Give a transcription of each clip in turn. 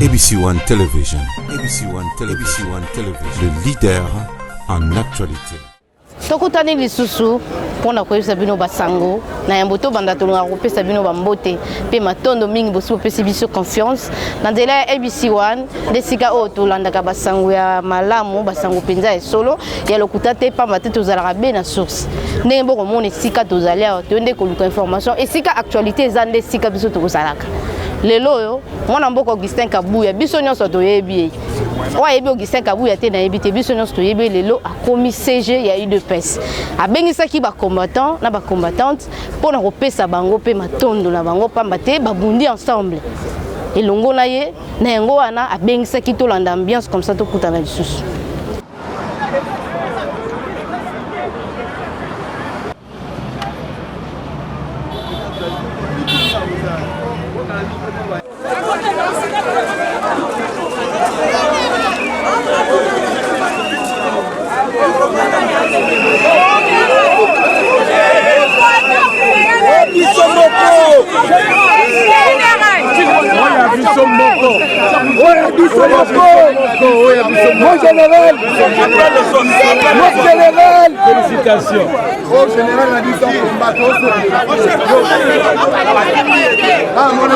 ABC One Television. ABC One Television. ABC One Television. Le leader en actualité. Tokutani lisusu pona koyebisa bino basango na yambo to banda tolunga kopesa bino bambote pe matondo mingi bosi kopesa biso confiance na nzela ya ABC One desika oyo tolandaka basango ya malamu basango penza ya solo ya lokuta te pamba te tozalaka be na source ndenge boko mona esika tozali awa toyende koluka information esika actualité eza nde esika biso tokozalaka lelo oyo mwana mboka Augustin Kabuya biso nyonso toyebi oyebi Augustin Kabuya te na yebi te biso nyonso toyebi lelo akomi CG ya UDPS abengisaki ba combattant na ba combattante pona kopesa bango pe matondo na bango pamba te babundi ensemble elongo na ye na yango wana abengisaki tolanda ambiance comme ça tokutana lisusu. Mon général, félicitations. Au général, a dit son combat. Ah, mon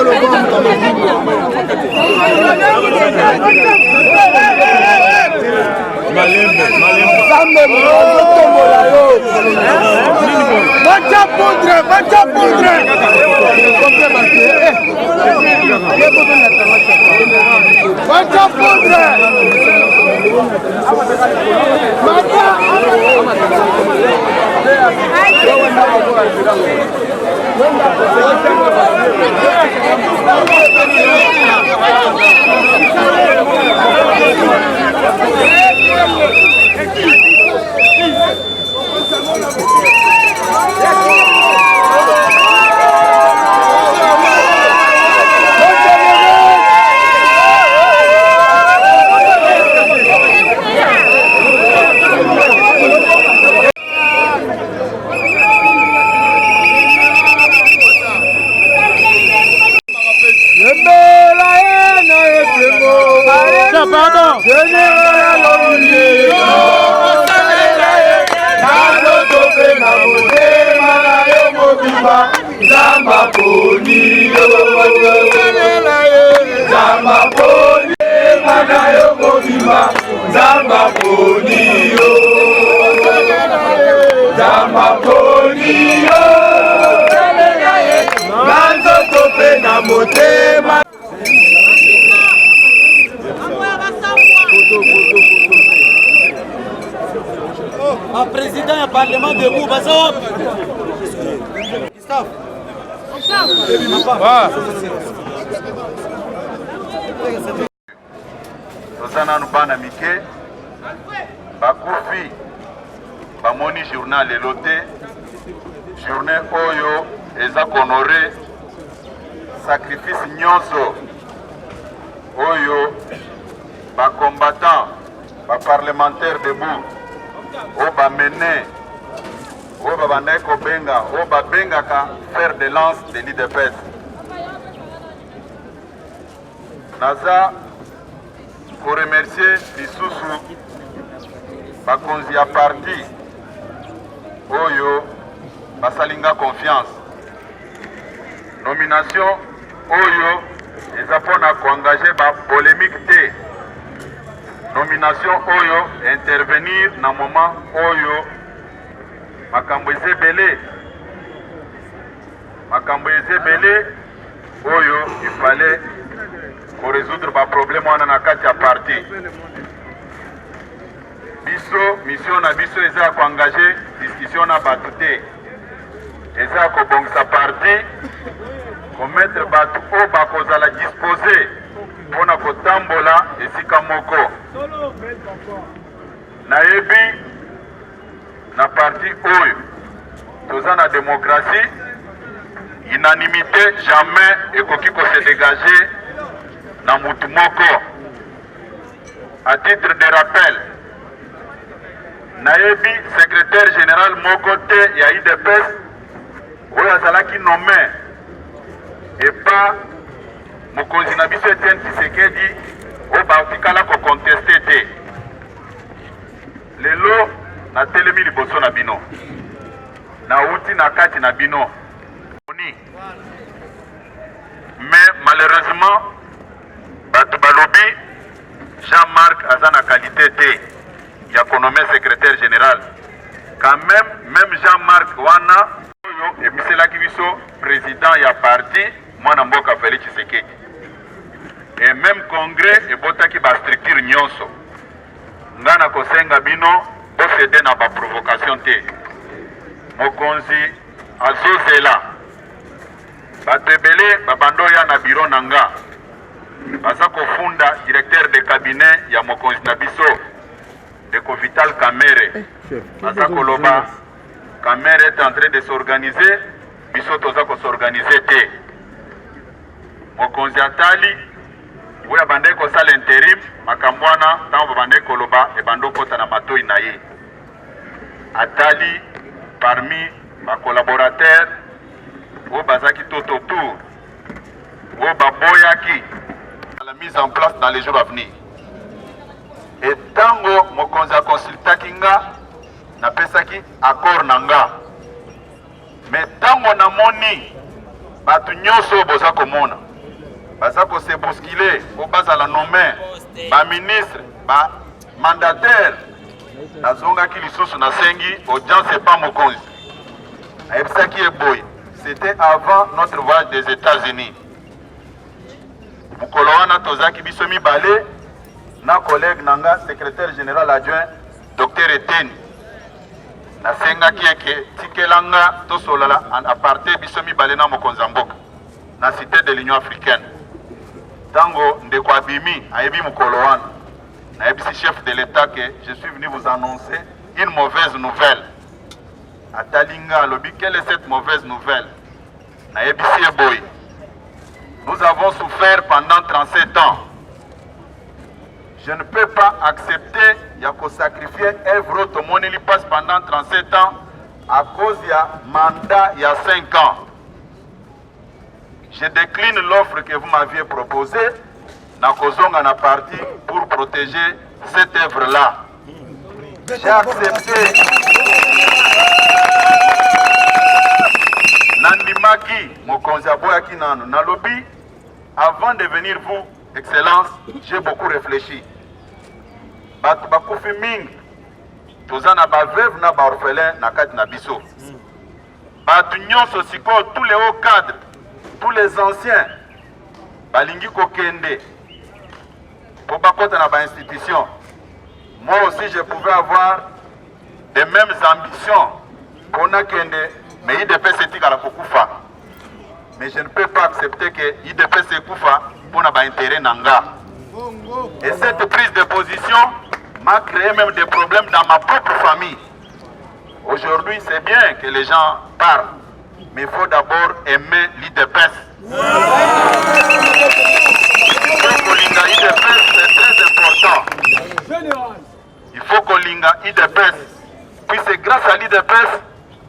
président du parlement de vous, Christophe. Tozana nubana mike bakufi bamoni journal elote journée oyo eza honoré sacrifice nyonso oyo ba combattant ba parlementaire debout o ba mené o ba bandai ko benga o ba benga ka fer de lance de l'UDPS naza pour remercier lisusu bakonzi ya parti oyo basalinga confiance nomination oyo eza pona koengage ba polémique te nomination oyo intervenir na moment oyo makambo ezebele oyo il fallait pour résoudre ba problème wana na kati ya parti biso mission na biso eza ko engager discussion na batu te eza ko bongisa parti ko mettre batu o bakozala disposer pona kotambola esika moko nayebi na parti oyo toza na démocratie unanimité jamais ekoki ko se dégager na mutu moko. À titre de rappel, nayebi secrétaire général moko te ya UDPS oyo azalaki nommé et pas mokonzi na biso Etienne Tshisekedi telemi liboso na bino nauti na kati na bino mais malheureusement bato balobi Jean-Marc aza na qualité te ya konomme secrétaire général. Quand même Jean-Marc wana oyo ebiselaki biso président ya parti mwana mboka Félix Tshisekedi. Et même congrès ebotaki ba structure nyonso. Ngana kosenga bino bosede na ba provocation te. Mokonzi azozela bato ebele babando ya na biro nanga baza kofunda directeur de cabinet ya mokonzi na biso Ndeko Vital Kamerhe. Baza koloba Kamerhe est en train de s'organiser, biso toza ko s'organiser te. Mokonzi atali oya bande kosala intérim makambo wana ntango babande koloba ebando kota na matoi na ye. Atali parmi ma collaborateurs o bazaki toto tour o baboyaki la mise en place dans les jours à venir. Et tango mokonzi consultaki nga na pesaki accord nanga. Mais tango na moni batu nyonso boza komona baza ko se bousculer o bazala nommé ba ministre ba mandataire nazongaki lisusu nasengi audience pas mokonzi ayebisaki eboy. C'était avant notre voyage des États-Unis. Mukolo wana tozaki biso mibale na collègue nanga secrétaire général adjoint Dr Eteni. Nasengaki eke tikelanga tosolala en aparté biso mibale na mokonzi mboka na cité de l'Union africaine. Tango ndeko abimi ayebi mukolo wana nayebisi chef de l'État que je suis venu vous annoncer une mauvaise nouvelle. Atalinga lobi, quelle est cette mauvaise nouvelle? Nayebisi eboy. Nous avons souffert pendant 37 ans. Je ne peux pas accepter yako sacrifier œuvre tout monde li passe pendant 37 ans à cause ya mandat il y a 5 ans. Je décline l'offre que vous m'aviez proposée na kozonga na parti pour protéger cette œuvre-là. J'ai accepté Nandimaki mokonzi aboyaki nano nalobi avant de venir vous excellence j'ai beaucoup réfléchi. Batu bakufi mingi toza na ba veuve na ba orphelin na kati na biso. Batu nyonso siko tous les hauts cadres, tous les anciens balingi kokende po bakota na ba institution. Moi aussi je pouvais avoir les mêmes ambitions qu'on a kende. Mais IDP c'est à kokufa. Mais je ne peux pas accepter que IDP se kufa pour n'avoir intérêt nanga. Et cette prise de position m'a créé même des problèmes dans ma propre famille. Aujourd'hui, c'est bien que les gens parlent, mais il faut d'abord aimer l'IDPS. C'est très important. Il faut qu'on linga IDPS. Puis c'est grâce à l'IDPS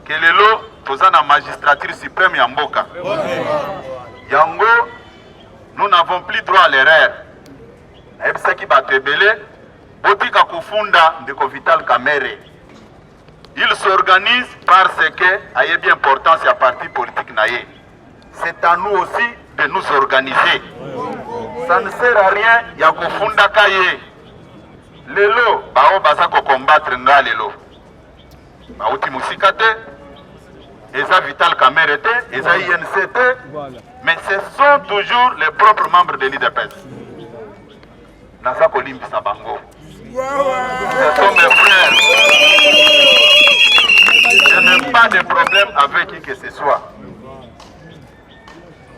que les lots toza na magistrature suprême ya mboka. Yango, nous n'avons plus droit à l'erreur. Ebisaki bato ebele botika kufunda Ndeko Vital Kamerhe. Il s'organise parce que ayebi importance ya parti politique naye. C'est à nous aussi de nous organiser. Ça ne sert à rien ya kufunda kaye. Lelo bao baza ko combattre nga lelo. Bauti musikate Eza Vital Kamerhe, Eza INCT, mais ce sont toujours les propres membres de l'IDPS. Nasa Kolimbi Sabango. Ce sont mes frères. Je n'ai pas de problème avec qui que ce soit.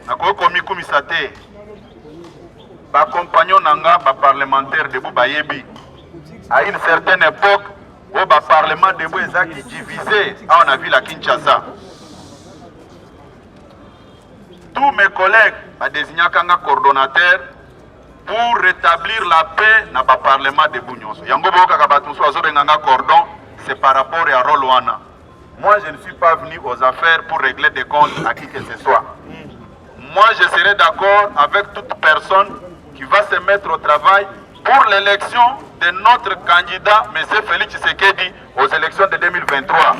Nako komi kumisate. Ba compagnon nanga, ba parlementaire de Boubayebi. À une certaine époque, au parlement de Boueza qui divisait, on a vu la Kinshasa. Tous mes collègues ont désigné un coordonnateur pour rétablir la paix dans le parlement de Bougnos. C'est par rapport à Rolwana. Moi, je ne suis pas venu aux affaires pour régler des comptes à qui que ce soit. Moi, je serai d'accord avec toute personne qui va se mettre au travail pour l'élection de notre candidat, M. Félix Tshisekedi, aux élections de 2023.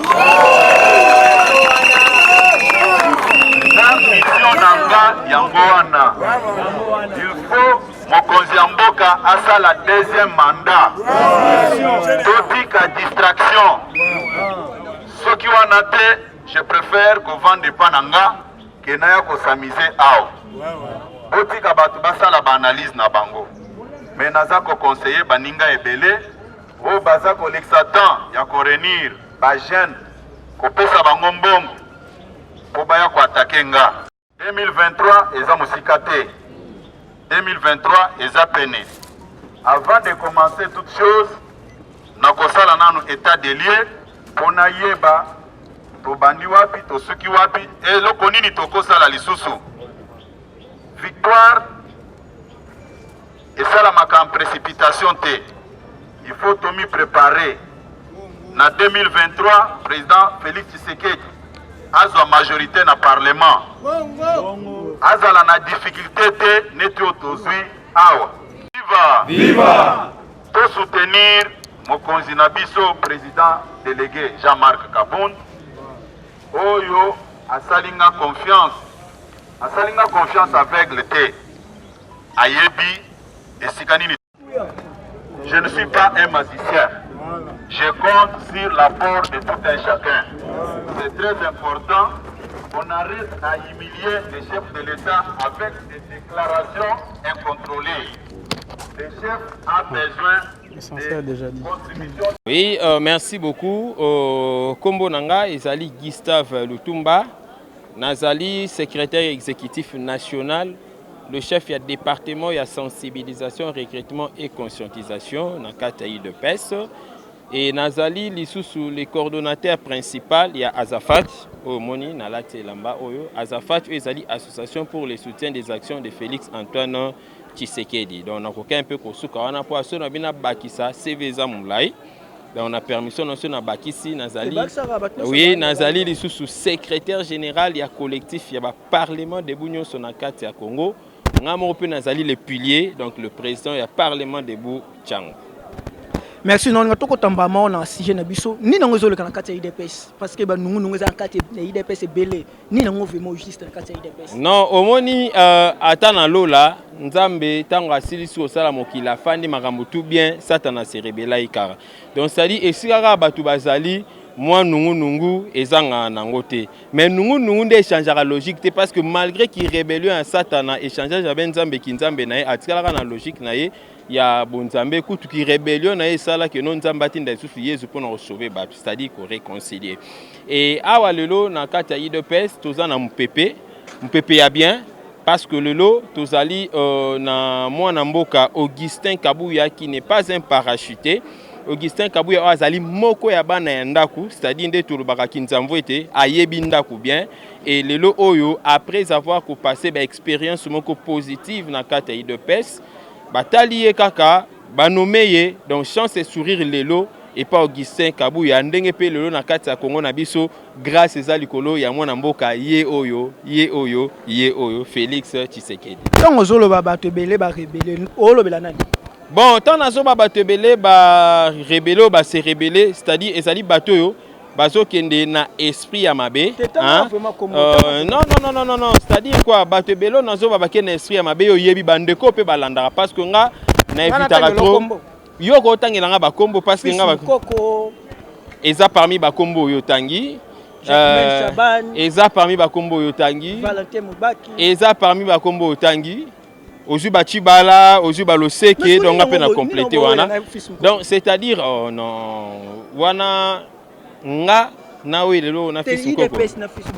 La mission Nanga Yangoana. Il faut Mokonzi Mboka à la deuxième mandat. Totika distraction. Ce qui ont noté, je préfère qu'on vende pas Nanga que Naya ko s'amuser à. Totika batu basa la analyse na bango. Mais naza ko conseiller baninga ebele o baza ko l'exatan ya ko renir ba jeune ko pesa bango mbongo ko baya ko attaquer nga. 2023 eza musikate. 2023 eza peine. Avant de commencer toute chose, na kosala nanu état des lieux pona yeba to bandi wapi to suki wapi et loko nini to kosala lisusu. Victoire et ça la maka en précipitation té. Il faut tout m'y préparer. En 2023, président Félix Tshisekedi a sa majorité dans le Parlement. A la difficulté té n'était autosui awa. Viva! Viva! Pour soutenir Mokonzi Nabiso, président délégué Jean-Marc Kabound. Oyo a salinga confiance. A salinga confiance avec le thé. Ayebi. Je ne suis pas un magicien. Je compte sur l'apport de tout un chacun. C'est très important qu'on arrête à humilier les chefs de l'État avec des déclarations incontrôlées. Le chef a besoin de contributions. Oui, merci beaucoup. Kombo Nanga, Ezali Gustave Lutumba, Nazali, secrétaire exécutif national. Le chef du département, il y a sensibilisation, recrutement et conscientisation dans le cadre de PES. Et Nazali, le coordonnateur principal, il y a Azafat, Moni, Nalate Lamba, Azafat, Ezali, Association pour le soutien des actions de Félix Antoine Tshisekedi. Donc, on a un peu de souka, on a pour ça, on a Bakissa, Cveza Moulay. Donc, on a permission de Bakissi, Nazali. Oui, Nazali, le secrétaire général, il y a collectif, il y a Parlement de Bounion Sonakati à Congo. Nazali le pilier, donc le président et le Parlement de Bou-Tchang. Merci. Nous avons tambama na sujet na biso ni nango zolo kana kati IDPS parce que nous za kati IDPS belé ni nango vraiment juste na kati IDPS. Non, omoni atana lola nzambe tango asilisu osala mokila fandi makambo tout bien satana se rebela ikara. Donc ça dit esikaka batu bazali moi nungu ezanga nangote mais nungu nde échangera logique te parce que malgré qu'il rébellion à satana échangeage avec nzambe kinzambe na atikala na logique na ye ya bonzambe kutu ki rébellion na sala que non nzamba tinda susu yezu pour nous sauver batu c'est-à-dire qu'on réconcilier et awa lelo na kata IDPS tozana mpepe ya bien parce que lelo tozali na mwana mboka Augustin Kabuya qui n'est pas un parachuté. Augustin Kabuya azali moko ya bana ya ndaku, c'est-à-dire nde tulubaka kinzamvo ete ayebi ndaku bien et lelo oyo après avoir passé ba expérience moko positive na kata IDPS batali kaka banomeye donc chance et sourire lelo et pas Augustin Kabuya ndenge pe lelo na kata Congo na biso grâce ezali kolo ya mwana mboka ye oyo Félix Tshisekedi. Donc ozolo ba bato belé ba rebelle olobela nani. Bon, tant que ba rebelle ba rebelle ba se rebelle, c'est-à-dire ezali bato yo bazo kende na esprit ya mabe. Non, c'est-à-dire quoi bato bello nazo ba kende esprit ya mabe yo yebi bandeko pe balandaka parce que nga na évitaka trop. Yo ko tangela nga ba kombo parce que nga ba eza parmi ba kombo yo tangi. Eza parmi ba kombo yo tangi. Eza parmi ba kombo yo tangi. Ozu Bachibala, Ozu Baloseke, donc on a complété wana. Donc c'est-à-dire oh non, wana nga na oui lelo na fils mukoko.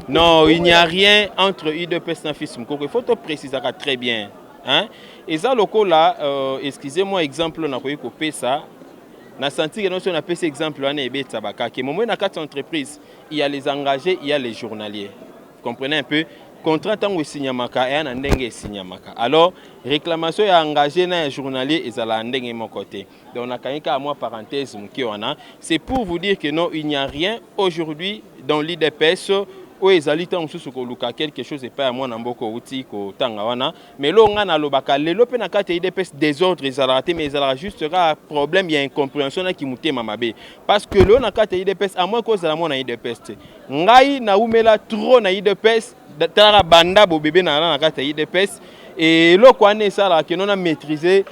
Non, il n'y a rien entre IDPS na fils mukoko. Il faut te préciser très bien, hein. Et ça loko là, excusez-moi exemple na koyi kopé ça. Na senti que nous on a fait exemple wana ebeta baka que moment na quatre entreprises, il y a les engagés, il y a les journaliers. Vous comprenez un peu? Contrat tango signamaka et un ndenge signamaka. Alors réclamation est engagée dans un journalier et ça la ndenge mon côté. Donc on a quand même à moi parenthèse qui on a. C'est pour vous dire que non, il n'y a rien aujourd'hui dans l'IDPS o ezali tant mususu ko luka quelque chose et pas à moi na mboko uti ko tanga wana mais lo nga na lobaka lelo pe na kati IDPS désordre ezala te mais ezala juste un problème il y a incompréhension na ki mutema mabe parce que lo na kati IDPS à moins cause la mo na IDPS te ngai na umela trop na IDPS tala banda bo bébé na kati IDPS et lo kwa ne sala ke non a maîtriser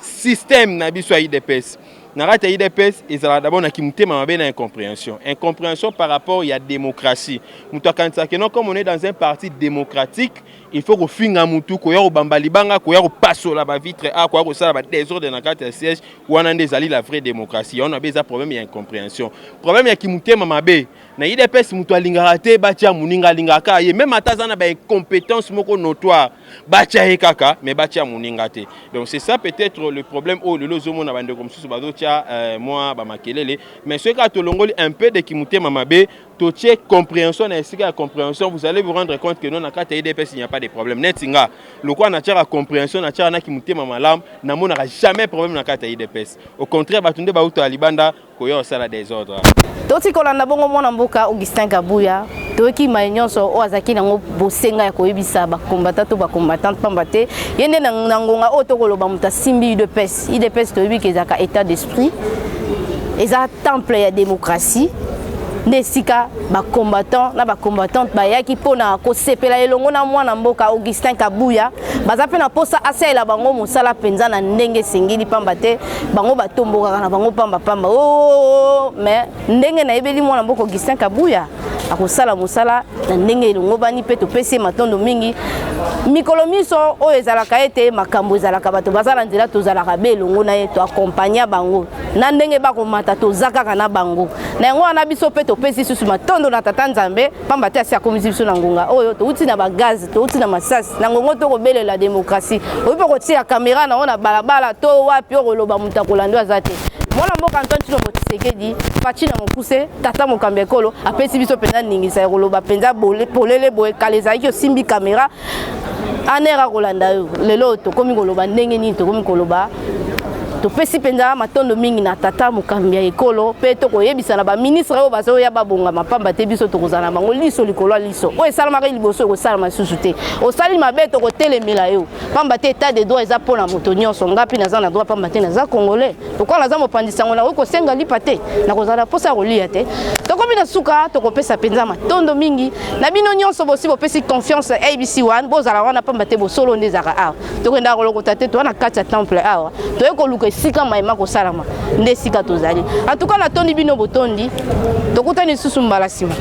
système na biso IDPS. Narata IDPS, ils ont d'abord une incompréhension. Incompréhension par rapport à la démocratie. Comme on est dans un parti démocratique, il faut que finga mutu ko ya bambali banga ko ya passo la ba vitre a ko ya sala ba désordre dans carte siège ou on a des alliés la vraie démocratie. On a besoin problème il y a incompréhension. Problème ya kimutema mabe. Na IDPS mutu alingara te batia muninga lingaka ye même atazana ba incompétence moko notoire. Batia he kaka mais batia muninga te. Donc c'est ça peut-être le problème au le lozomo na bande comme sous bazo tia moi ba makelele mais ce ka to longoli un peu de kimutema mabe to tie compréhension na esika compréhension vous allez vous rendre compte que non na carte IDPS il n'y a pas de problème netinga le quoi na tia compréhension na tia na kimutema malam na mona jamais problème na carte IDPS au contraire batunde ba uto alibanda ko yo sala désordre toti kolanda bongo mona mboka Augustin Kabuya toki mayonso o azaki nango bosenga ya koyebisa ba combattant to ba combattant pambate yende na ngonga o to koloba muta simbi IDPS to yebiki ezaka état d'esprit eza temple ya démocratie nesika ba combattant na ba combattante ba yaki pona ko sepela elongo na mwana mboka Augustin Kabuya baza pe na posa asela bango mosala penza na ndenge sengeli pambate bango batomboka na bango pamba mais ndenge na ebeli mwana mboka Augustin Kabuya akosala mosala na ndenge elongo bani pe to pese matondo mingi mikolo miso o ezalaka ete makambo ezalaka bato bazala nzela tozalaka belongo na ye to accompagner bango na ndenge bakomata tozaka na bango na yango wana biso pe to pesi susu matondo na tata nzambe pamba te asi akomisi biso na ngonga oyo to uti na bagaz to uti na masasi na ngongo to kobelela démocratie oyipo kotia caméra na ona balabala to wapi okoloba mutu akolando azate mwana mboka Antoine Tshilombo Tshisekedi pachi na mokuse tata mokambe ekolo apesi biso penza ningisa ekoloba penza polele boye kaleza ki osimbi caméra anera kolanda yo lelo to komi koloba ndenge nini to komi koloba to pesi penza matondo mingi na tata mokambi ekolo pe to koyebisa na ba ministre oyo bazo ya babonga mapamba te biso to kozana bango liso likolo liso o esala maka liboso ko sala masusu te o sali mabe to ko telemela yo pamba te état de droit eza pona moto nyonso ngapi na za na droit pamba te na za congolais to kwa na za mopandisa ngona ko senga lipate na kozala posa kolia te to komi na suka to ko pesa penza matondo mingi na bino nyonso bosi bo pesi confiance ABC1 bozala wana pamba te bo solo ndezaka awa to kwenda ko lokota te to na kati temple awa to ekoluka sika maima ko salama nde sika tozali en tout cas na tondi bino botondi tokutani susu mbala sima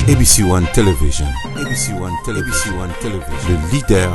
ABC1 Television. ABC1 Television. Le leader